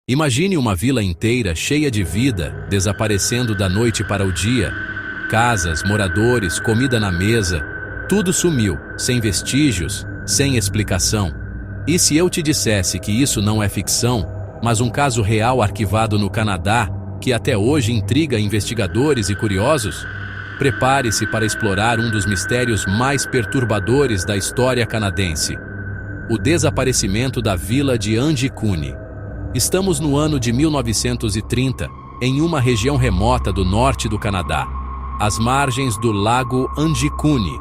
Imagine uma vila inteira cheia de vida, desaparecendo da noite para o dia. Casas, moradores, comida na mesa, tudo sumiu, sem vestígios, sem explicação. E se eu te dissesse que isso não é ficção, mas um caso real arquivado no Canadá, que até hoje intriga investigadores e curiosos? Prepare-se para explorar um dos mistérios mais perturbadores da história canadense: o desaparecimento da vila de Anjikuni. Estamos no ano de 1930, em uma região remota do norte do Canadá, às margens do lago Anjikuni,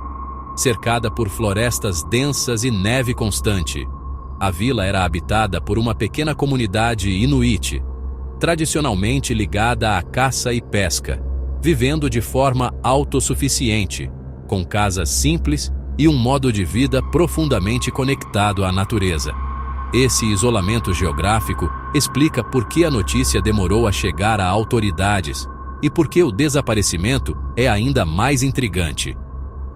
cercada por florestas densas e neve constante. A vila era habitada por uma pequena comunidade inuit, tradicionalmente ligada à caça e pesca, vivendo de forma autossuficiente, com casas simples e um modo de vida profundamente conectado à natureza. Esse isolamento geográfico explica por que a notícia demorou a chegar a autoridades e por que o desaparecimento é ainda mais intrigante.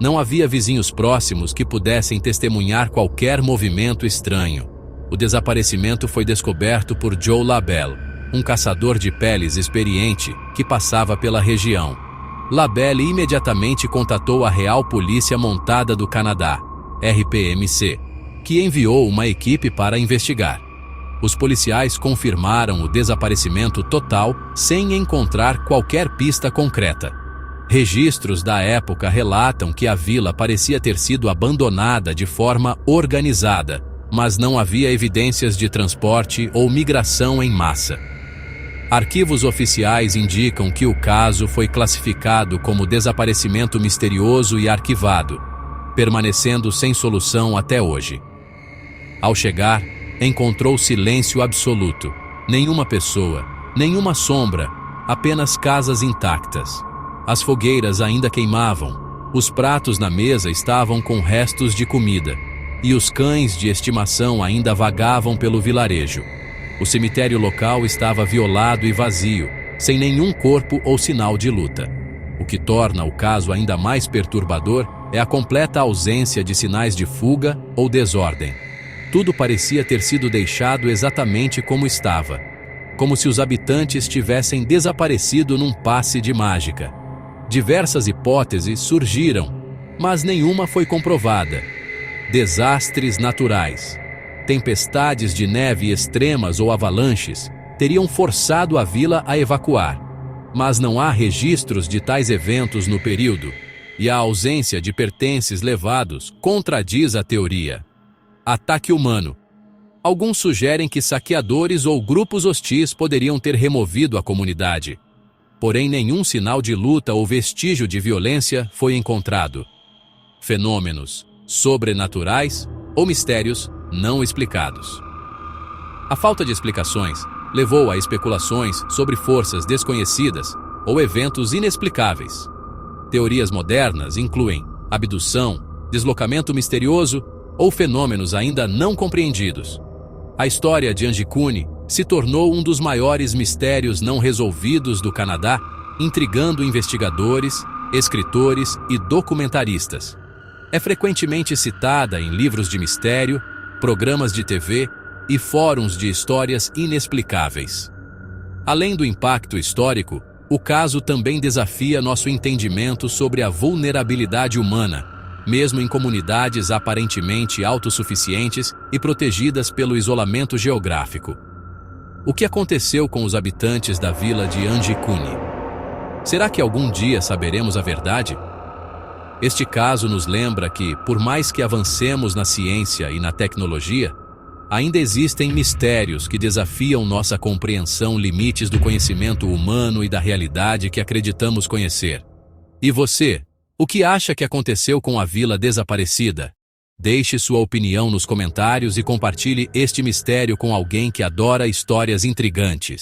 Não havia vizinhos próximos que pudessem testemunhar qualquer movimento estranho. O desaparecimento foi descoberto por Joe Labelle, um caçador de peles experiente que passava pela região. Labelle imediatamente contatou a Real Polícia Montada do Canadá, RPMC, que enviou uma equipe para investigar. Os policiais confirmaram o desaparecimento total sem encontrar qualquer pista concreta. Registros da época relatam que a vila parecia ter sido abandonada de forma organizada, mas não havia evidências de transporte ou migração em massa. Arquivos oficiais indicam que o caso foi classificado como desaparecimento misterioso e arquivado, permanecendo sem solução até hoje. Ao chegar, encontrou silêncio absoluto. Nenhuma pessoa, nenhuma sombra, apenas casas intactas. As fogueiras ainda queimavam, os pratos na mesa estavam com restos de comida, e os cães de estimação ainda vagavam pelo vilarejo. O cemitério local estava violado e vazio, sem nenhum corpo ou sinal de luta. O que torna o caso ainda mais perturbador é a completa ausência de sinais de fuga ou desordem. Tudo parecia ter sido deixado exatamente como estava, como se os habitantes tivessem desaparecido num passe de mágica. Diversas hipóteses surgiram, mas nenhuma foi comprovada. Desastres naturais, tempestades de neve extremas ou avalanches teriam forçado a vila a evacuar, mas não há registros de tais eventos no período, e a ausência de pertences levados contradiz a teoria. Ataque humano. Alguns sugerem que saqueadores ou grupos hostis poderiam ter removido a comunidade. Porém, nenhum sinal de luta ou vestígio de violência foi encontrado. Fenômenos sobrenaturais ou mistérios não explicados. A falta de explicações levou a especulações sobre forças desconhecidas ou eventos inexplicáveis. Teorias modernas incluem abdução, deslocamento misterioso ou fenômenos ainda não compreendidos. A história de Anjikuni se tornou um dos maiores mistérios não resolvidos do Canadá, intrigando investigadores, escritores e documentaristas. É frequentemente citada em livros de mistério, programas de TV e fóruns de histórias inexplicáveis. Além do impacto histórico, o caso também desafia nosso entendimento sobre a vulnerabilidade humana, mesmo em comunidades aparentemente autossuficientes e protegidas pelo isolamento geográfico. O que aconteceu com os habitantes da vila de Anjikuni? Será que algum dia saberemos a verdade? Este caso nos lembra que, por mais que avancemos na ciência e na tecnologia, ainda existem mistérios que desafiam nossa compreensão, limites do conhecimento humano e da realidade que acreditamos conhecer. E você? O que acha que aconteceu com a vila desaparecida? Deixe sua opinião nos comentários e compartilhe este mistério com alguém que adora histórias intrigantes.